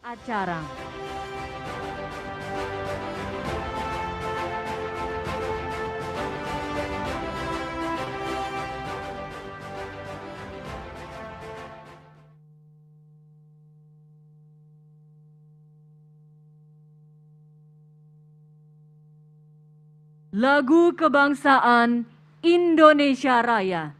acara. Lagu Kebangsaan Indonesia Raya.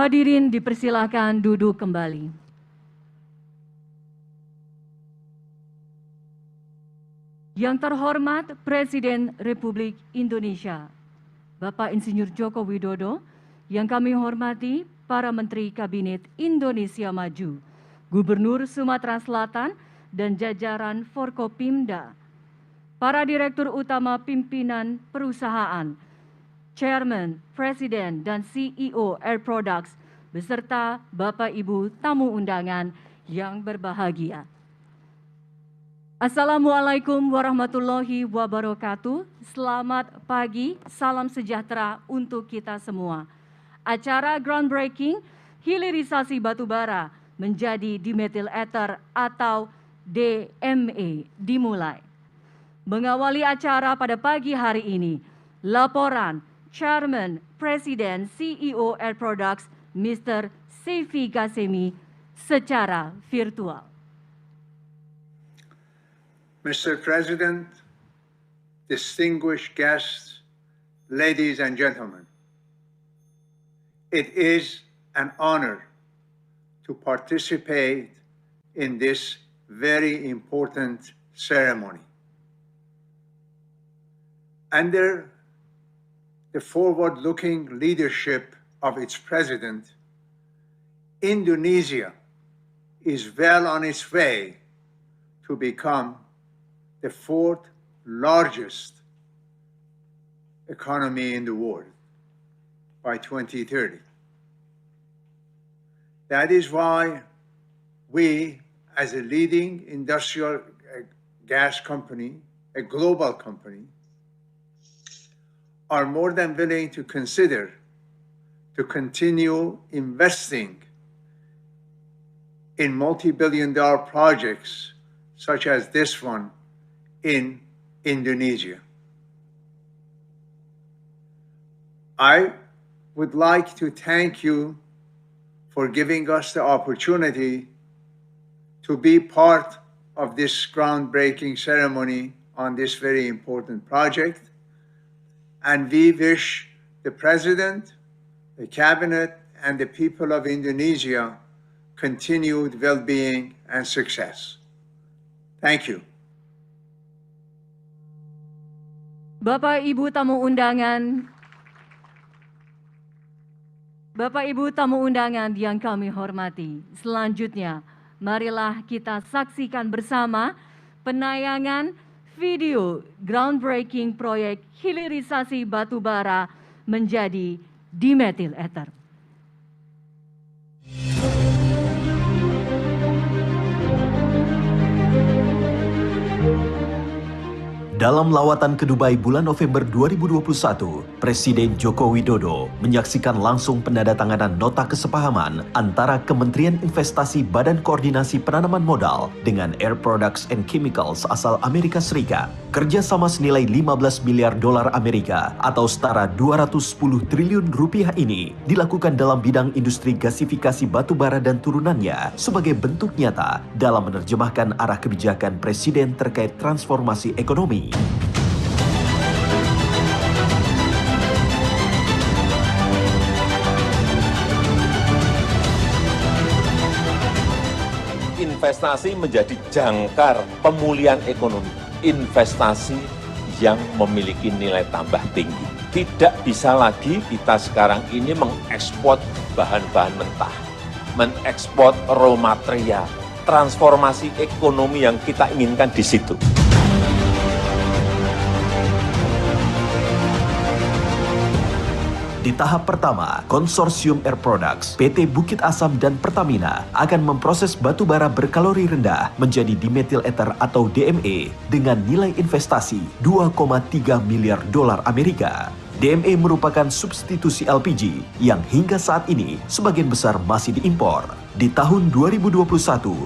Hadirin dipersilahkan duduk kembali. Yang terhormat Presiden Republik Indonesia, Bapak Insinyur Joko Widodo, yang kami hormati para Menteri Kabinet Indonesia Maju, Gubernur Sumatera Selatan dan jajaran Forkopimda, para Direktur Utama Pimpinan Perusahaan, Chairman, Presiden, dan CEO Air Products, beserta Bapak Ibu tamu undangan yang berbahagia. Assalamualaikum warahmatullahi wabarakatuh. Selamat pagi, salam sejahtera untuk kita semua. Acara groundbreaking hilirisasi batubara menjadi dimethyl ether atau DME dimulai. Mengawali acara pada pagi hari ini, laporan Chairman, Presiden, CEO Air Products, Mr. Seifi Ghasemi secara virtual. Mr. President, distinguished guests, ladies and gentlemen, it is an honor to participate in this very important ceremony. Under the forward-looking leadership of its president, Indonesia is well on its way to become the fourth largest economy in the world by 2030. That is why we, as a leading industrial gas company, a global company, are more than willing to consider to continue investing in multi-billion-dollar projects such as this one in Indonesia. I would like to thank you for giving us the opportunity to be part of this groundbreaking ceremony on this very important project. And we wish the President, the Cabinet, and the people of Indonesia continued well-being and success. Thank you. Bapak Ibu tamu undangan, Bapak Ibu tamu undangan yang kami hormati, selanjutnya marilah kita saksikan bersama penayangan video groundbreaking proyek hilirisasi batu bara menjadi dimethyl ether. Dalam lawatan ke Dubai bulan November 2021, Presiden Joko Widodo menyaksikan langsung penandatanganan nota kesepahaman antara Kementerian Investasi Badan Koordinasi Penanaman Modal dengan Air Products and Chemicals asal Amerika Serikat. Kerjasama senilai 15 miliar dolar Amerika atau setara 210 triliun rupiah ini dilakukan dalam bidang industri gasifikasi batu bara dan turunannya sebagai bentuk nyata dalam menerjemahkan arah kebijakan Presiden terkait transformasi ekonomi. Investasi menjadi jangkar pemulihan ekonomi. Investasi yang memiliki nilai tambah tinggi. Tidak bisa lagi kita sekarang ini mengekspor bahan-bahan mentah, mengekspor raw material. Transformasi ekonomi yang kita inginkan di situ. Di tahap pertama, Konsorsium Air Products, PT Bukit Asam dan Pertamina akan memproses batu bara berkalori rendah menjadi dimethyl ether atau DME dengan nilai investasi 2,3 miliar dolar Amerika. DME merupakan substitusi LPG yang hingga saat ini sebagian besar masih diimpor. Di tahun 2021,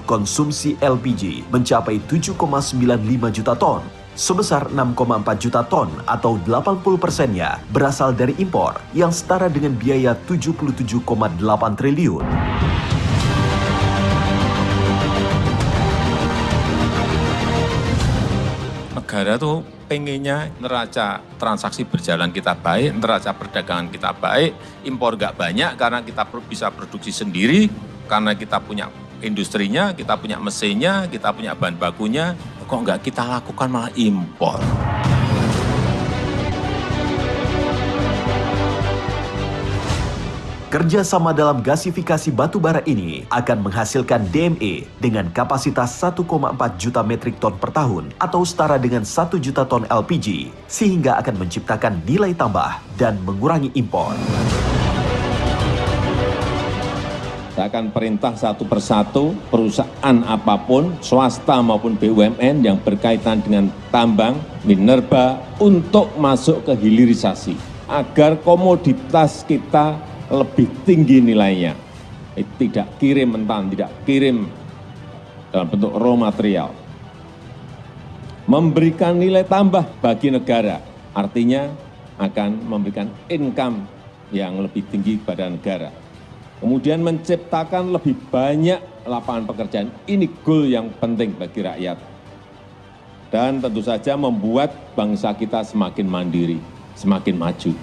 konsumsi LPG mencapai 7,95 juta ton. Sebesar 6,4 juta ton atau 80%-nya berasal dari impor yang setara dengan biaya 77,8 triliun. Negara tuh pengennya neraca transaksi berjalan kita baik, neraca perdagangan kita baik, impor nggak banyak karena kita bisa produksi sendiri, karena kita punya industrinya, kita punya mesinnya, kita punya bahan bakunya. Kok nggak kita lakukan malah impor? Kerjasama dalam gasifikasi batu bara ini akan menghasilkan DME dengan kapasitas 1,4 juta metrik ton per tahun atau setara dengan 1 juta ton LPG, sehingga akan menciptakan nilai tambah dan mengurangi impor. Saya akan perintah satu persatu perusahaan apapun, swasta maupun BUMN yang berkaitan dengan tambang, minerba untuk masuk ke hilirisasi agar komoditas kita lebih tinggi nilainya. Tidak kirim mentah, tidak kirim dalam bentuk raw material. Memberikan nilai tambah bagi negara, artinya akan memberikan income yang lebih tinggi kepada negara. Kemudian menciptakan lebih banyak lapangan pekerjaan. Ini goal yang penting bagi rakyat. Dan tentu saja membuat bangsa kita semakin mandiri, semakin maju.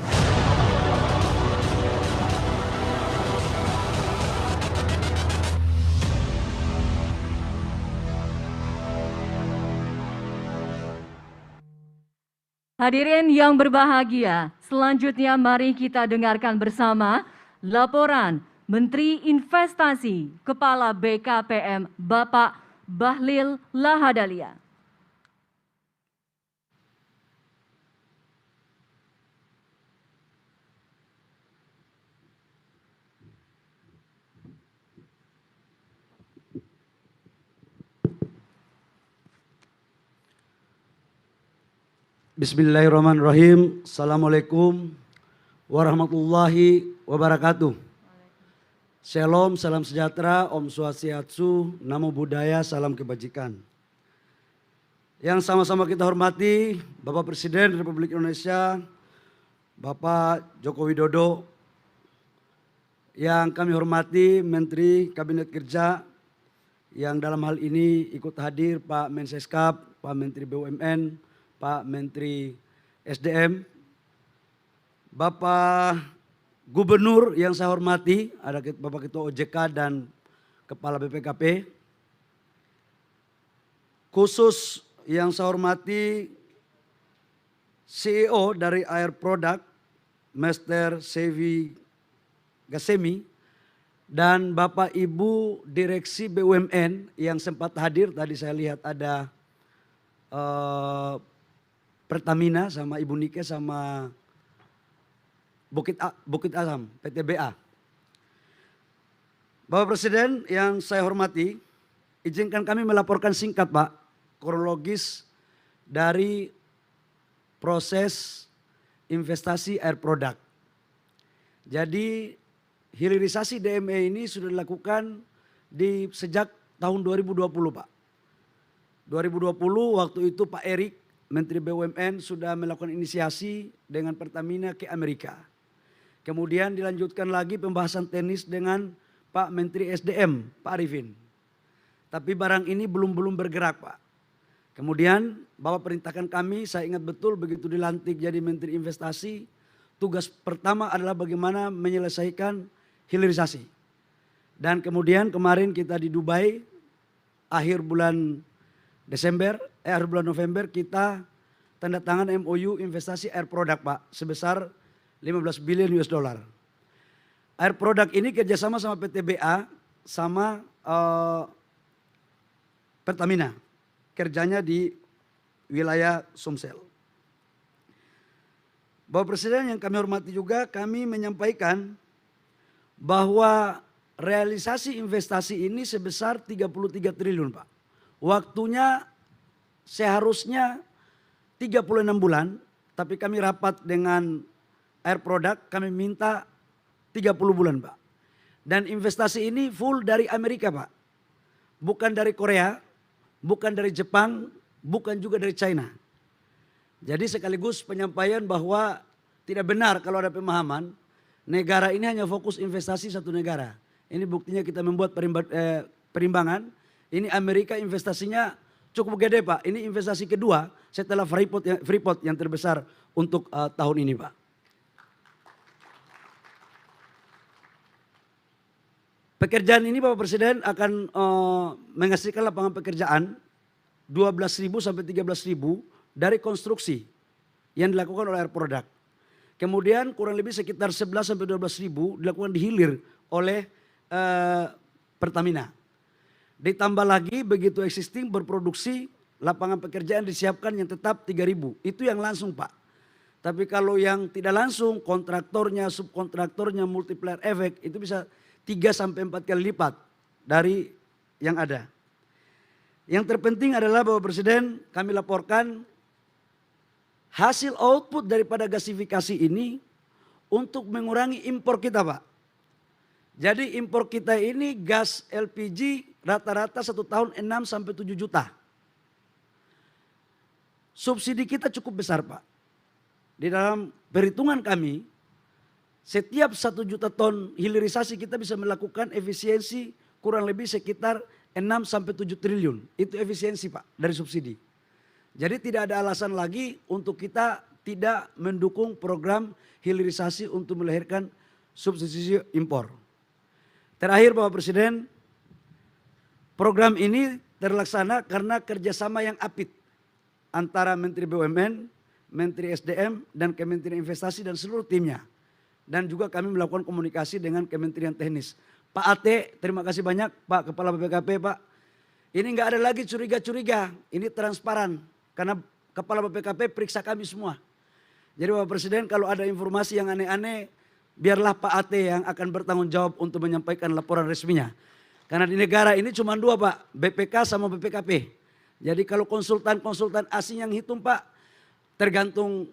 Hadirin yang berbahagia, selanjutnya mari kita dengarkan bersama laporan Menteri Investasi Kepala BKPM Bapak Bahlil Lahadalia. Bismillahirrahmanirrahim. Assalamualaikum warahmatullahi wabarakatuh. Shalom, salam sejahtera, Om Swastiastu, Namo Buddhaya, salam kebajikan. Yang sama-sama kita hormati Bapak Presiden Republik Indonesia, Bapak Joko Widodo. Yang kami hormati Menteri Kabinet Kerja, yang dalam hal ini ikut hadir Pak Menseskap, Pak Menteri BUMN, Pak Menteri SDM, Bapak Gubernur yang saya hormati, ada Bapak Ketua OJK dan Kepala BPKP. Khusus yang saya hormati CEO dari Air Product, Master Sevi Gasemi, dan Bapak Ibu Direksi BUMN yang sempat hadir. Tadi saya lihat ada Pertamina sama Ibu Nike sama Bukit Asam, PTBA. Bapak Presiden yang saya hormati, izinkan kami melaporkan singkat Pak, kronologis dari proses investasi air product. Jadi hilirisasi DME ini sudah dilakukan sejak tahun 2020 Pak. 2020 waktu itu Pak Erik, Menteri BUMN sudah melakukan inisiasi dengan Pertamina ke Amerika. Kemudian dilanjutkan lagi pembahasan teknis dengan Pak Menteri SDM, Pak Arifin. Tapi barang ini belum bergerak Pak. Kemudian Bapak perintahkan kami, saya ingat betul begitu dilantik jadi Menteri Investasi, tugas pertama adalah bagaimana menyelesaikan hilirisasi. Dan kemudian kemarin kita di Dubai, akhir bulan November kita tanda tangan MOU investasi air product Pak, sebesar 15 billion US dollar. Air product ini kerjasama sama PTBA sama Pertamina, kerjanya di wilayah Sumsel. Bapak Presiden yang kami hormati juga, kami menyampaikan bahwa realisasi investasi ini sebesar 33 triliun Pak. Waktunya seharusnya 36 bulan, tapi kami rapat dengan air product, kami minta 30 bulan Pak. Dan investasi ini full dari Amerika Pak. Bukan dari Korea, bukan dari Jepang, bukan juga dari China. Jadi sekaligus penyampaian bahwa tidak benar kalau ada pemahaman negara ini hanya fokus investasi satu negara. Ini buktinya kita membuat perimbangan. Ini Amerika investasinya cukup gede Pak. Ini investasi kedua setelah Freeport yang terbesar untuk tahun ini Pak. Pekerjaan ini Bapak Presiden akan menghasilkan lapangan pekerjaan 12.000 sampai 13.000 dari konstruksi yang dilakukan oleh air product. Kemudian kurang lebih sekitar 11 sampai 12.000 dilakukan dihilir oleh Pertamina. Ditambah lagi begitu existing berproduksi lapangan pekerjaan disiapkan yang tetap 3.000. Itu yang langsung Pak. Tapi kalau yang tidak langsung kontraktornya, subkontraktornya, multiplier efek itu bisa 3 sampai 4 kali lipat dari yang ada. Yang terpenting adalah Bapak Presiden kami laporkan hasil output daripada gasifikasi ini untuk mengurangi impor kita Pak. Jadi impor kita ini gas LPG rata-rata 1 tahun 6 sampai 7 juta. Subsidi kita cukup besar Pak. Di dalam perhitungan kami, setiap 1 juta ton hilirisasi kita bisa melakukan efisiensi kurang lebih sekitar 6 sampai 7 triliun. Itu efisiensi Pak dari subsidi. Jadi tidak ada alasan lagi untuk kita tidak mendukung program hilirisasi untuk melahirkan subsidi impor. Terakhir Bapak Presiden, program ini terlaksana karena kerjasama yang apik antara Menteri BUMN, Menteri SDM, dan Kementerian Investasi dan seluruh timnya. Dan juga kami melakukan komunikasi dengan Kementerian Teknis. Pak Ate, terima kasih banyak Pak Kepala BPKP Pak. Ini nggak ada lagi curiga-curiga, ini transparan. Karena Kepala BPKP periksa kami semua. Jadi Bapak Presiden kalau ada informasi yang aneh-aneh, biarlah Pak Ate yang akan bertanggung jawab untuk menyampaikan laporan resminya. Karena di negara ini cuma 2 Pak, BPK sama BPKP. Jadi kalau konsultan asing yang hitung Pak, tergantung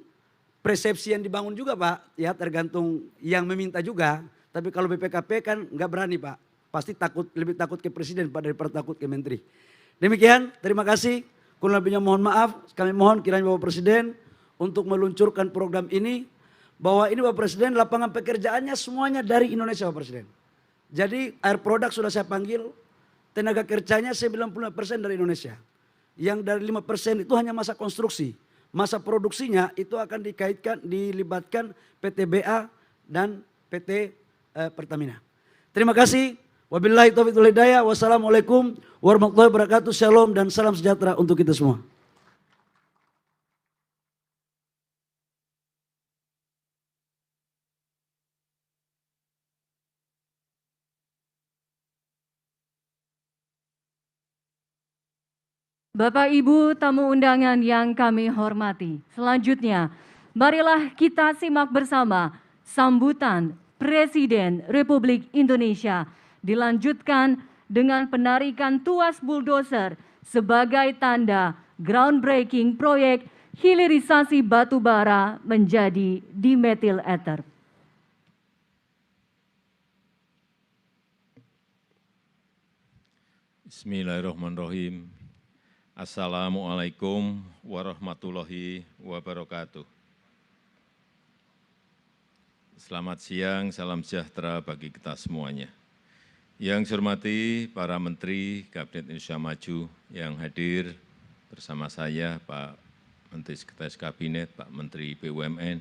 persepsi yang dibangun juga Pak, ya tergantung yang meminta juga. Tapi kalau BPKP kan nggak berani Pak, pasti lebih takut ke presiden Pak daripada takut ke menteri. Demikian, terima kasih. Kurang lebihnya mohon maaf, kami mohon kiranya Bapak Presiden untuk meluncurkan program ini. Bahwa ini Bapak Presiden lapangan pekerjaannya semuanya dari Indonesia Bapak Presiden. Jadi air product sudah saya panggil, tenaga kerjanya 95% dari Indonesia. Yang dari 5% itu hanya masa konstruksi. Masa produksinya itu akan dilibatkan PTBA dan PT Pertamina. Terima kasih. Wabillahi taufiq wal hidayah. Wassalamualaikum warahmatullahi wabarakatuh. Shalom dan salam sejahtera untuk kita semua. Bapak Ibu tamu undangan yang kami hormati, selanjutnya marilah kita simak bersama sambutan Presiden Republik Indonesia dilanjutkan dengan penarikan tuas bulldozer sebagai tanda groundbreaking proyek hilirisasi batu bara menjadi dimethyl ether. Bismillahirrahmanirrahim. Assalamualaikum warahmatullahi wabarakatuh. Selamat siang, salam sejahtera bagi kita semuanya. Yang saya hormati para Menteri Kabinet Indonesia Maju yang hadir bersama saya, Pak Menteri Sekretaris Kabinet, Pak Menteri BUMN,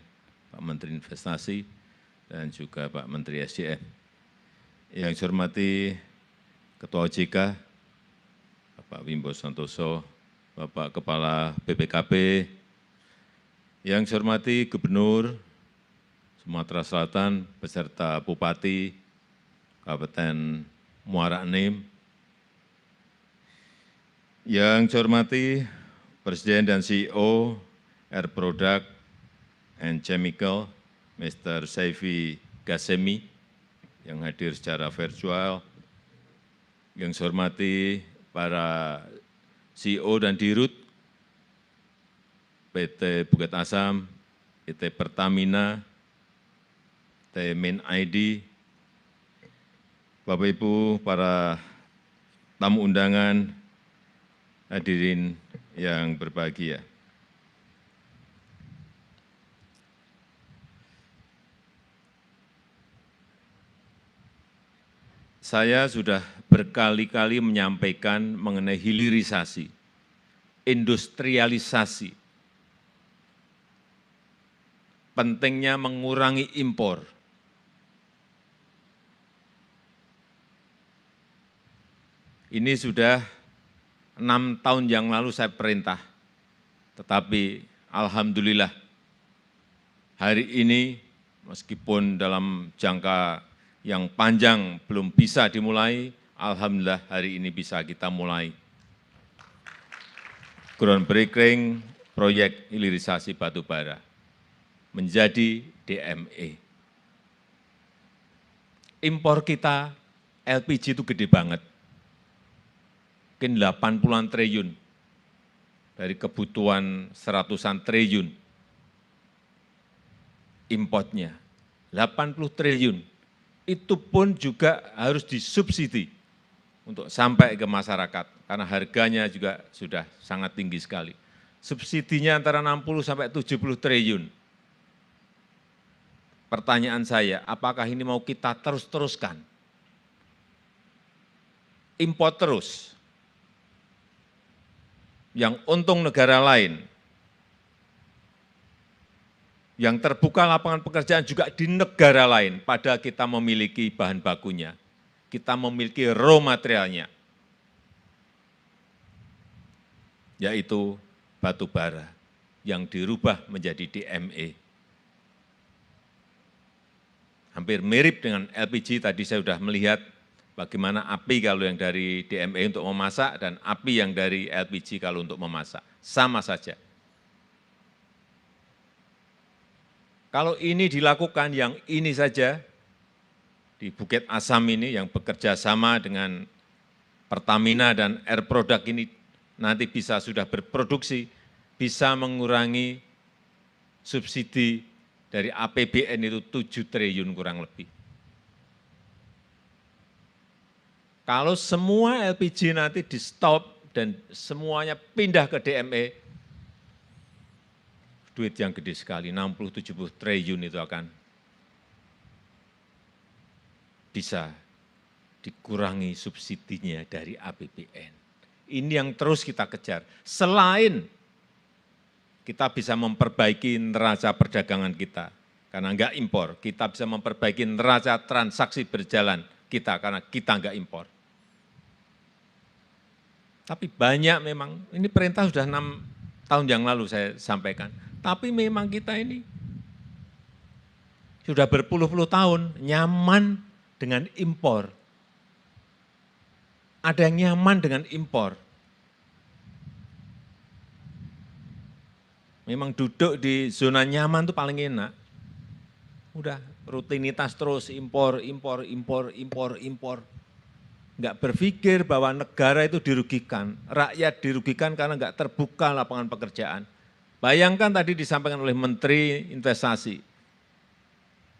Pak Menteri Investasi, dan juga Pak Menteri SDM. Yang saya hormati Ketua OJK, Bapak Wimbo Santoso, Bapak Kepala BPKP, yang saya hormati Gubernur Sumatera Selatan beserta Bupati Kabupaten Muara Enim, yang saya hormati Presiden dan CEO Air Product and Chemical, Mr. Saifi Ghasemi, yang hadir secara virtual, yang saya hormati para CEO dan Dirut PT Bukit Asam, PT Pertamina, PT Min ID, Bapak Ibu, para tamu undangan, hadirin yang berbahagia. Saya sudah berkali-kali menyampaikan mengenai hilirisasi, industrialisasi, pentingnya mengurangi impor. Ini sudah 6 tahun yang lalu saya perintah, tetapi alhamdulillah hari ini meskipun dalam jangka yang panjang belum bisa dimulai, alhamdulillah hari ini bisa kita mulai. Groundbreaking proyek hilirisasi batu bara menjadi DME. Impor kita LPG itu gede banget. Mungkin 80-an triliun dari kebutuhan 100-an triliun importnya. 80 triliun. Itu pun juga harus disubsidi untuk sampai ke masyarakat, karena harganya juga sudah sangat tinggi sekali. Subsidinya antara 60 sampai 70 triliun. Pertanyaan saya, apakah ini mau kita terus-teruskan? Impor terus. Yang untung negara lain, yang terbuka lapangan pekerjaan juga di negara lain, padahal kita memiliki bahan bakunya, kita memiliki raw materialnya, yaitu batu bara yang dirubah menjadi DME. Hampir mirip dengan LPG, tadi saya sudah melihat bagaimana api kalau yang dari DME untuk memasak dan api yang dari LPG kalau untuk memasak, sama saja. Kalau ini dilakukan, yang ini saja, di Bukit Asam ini yang bekerja sama dengan Pertamina dan Air Product ini nanti bisa sudah berproduksi, bisa mengurangi subsidi dari APBN itu 7 triliun kurang lebih. Kalau semua LPG nanti di stop dan semuanya pindah ke DME, duit yang gede sekali, 60-70 triliun itu akan bisa dikurangi subsidinya dari APBN. Ini yang terus kita kejar. Selain kita bisa memperbaiki neraca perdagangan kita, karena enggak impor, kita bisa memperbaiki neraca transaksi berjalan kita, karena kita enggak impor. Tapi banyak memang, ini perintah sudah 6 tahun yang lalu saya sampaikan. Tapi memang kita ini sudah berpuluh-puluh tahun nyaman dengan impor. Ada yang nyaman dengan impor. Memang duduk di zona nyaman itu paling enak. Udah rutinitas terus impor, impor, impor, impor, impor. Nggak berpikir bahwa negara itu dirugikan, rakyat dirugikan karena nggak terbuka lapangan pekerjaan. Bayangkan tadi disampaikan oleh Menteri Investasi,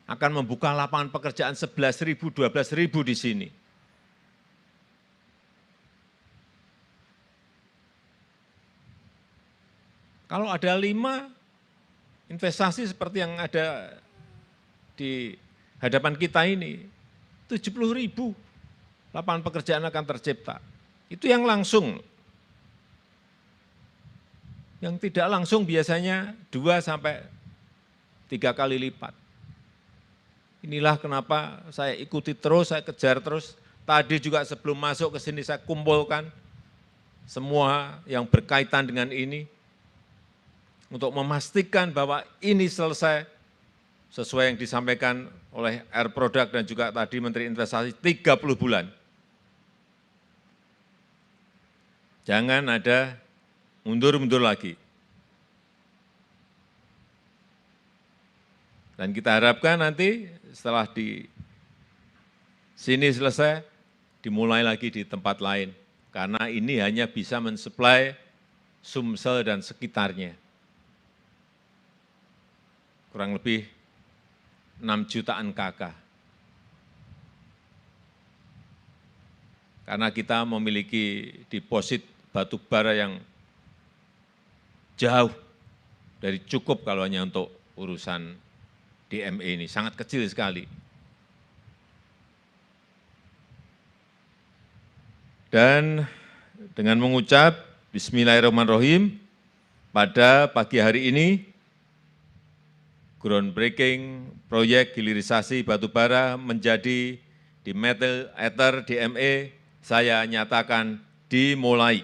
akan membuka lapangan pekerjaan 11.000, 12.000 di sini. Kalau ada 5 investasi seperti yang ada di hadapan kita ini, 70.000 lapangan pekerjaan akan tercipta. Itu yang langsung. Yang tidak langsung biasanya 2 sampai 3 kali lipat. Inilah kenapa saya ikuti terus, saya kejar terus. Tadi juga sebelum masuk ke sini saya kumpulkan semua yang berkaitan dengan ini untuk memastikan bahwa ini selesai sesuai yang disampaikan oleh Air Product dan juga tadi Menteri Investasi 30 bulan. Jangan ada mundur-mundur lagi. Dan kita harapkan nanti setelah di sini selesai, dimulai lagi di tempat lain. Karena ini hanya bisa mensuplai Sumsel dan sekitarnya. Kurang lebih 6 jutaan KK. Karena kita memiliki deposit batu bara yang jauh dari cukup kalau hanya untuk urusan DME ini, sangat kecil sekali. Dan dengan mengucap Bismillahirrahmanirrahim, pada pagi hari ini, groundbreaking proyek hilirisasi batubara menjadi dimethyl ether DME, saya nyatakan dimulai.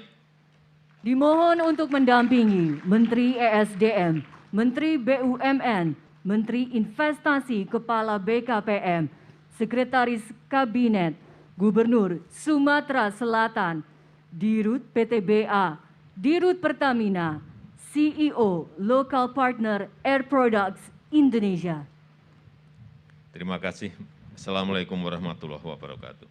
Dimohon untuk mendampingi Menteri ESDM, Menteri BUMN, Menteri Investasi, Kepala BKPM, Sekretaris Kabinet, Gubernur Sumatera Selatan, Dirut PTBA, Dirut Pertamina, CEO Local Partner Air Products Indonesia. Terima kasih. Assalamualaikum warahmatullahi wabarakatuh.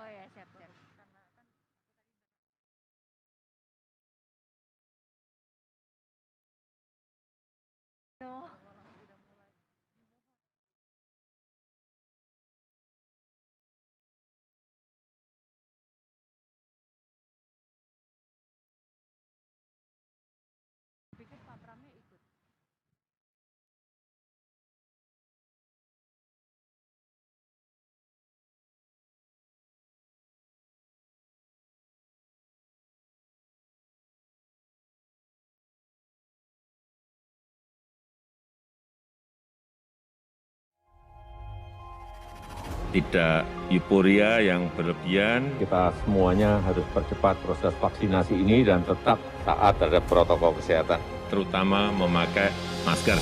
Oh ya, siap, siap. No. Pikir Pak Pramnya ikut. Tidak euforia yang berlebihan. Kita semuanya harus percepat proses vaksinasi ini dan tetap taat terhadap protokol kesehatan. Terutama memakai masker.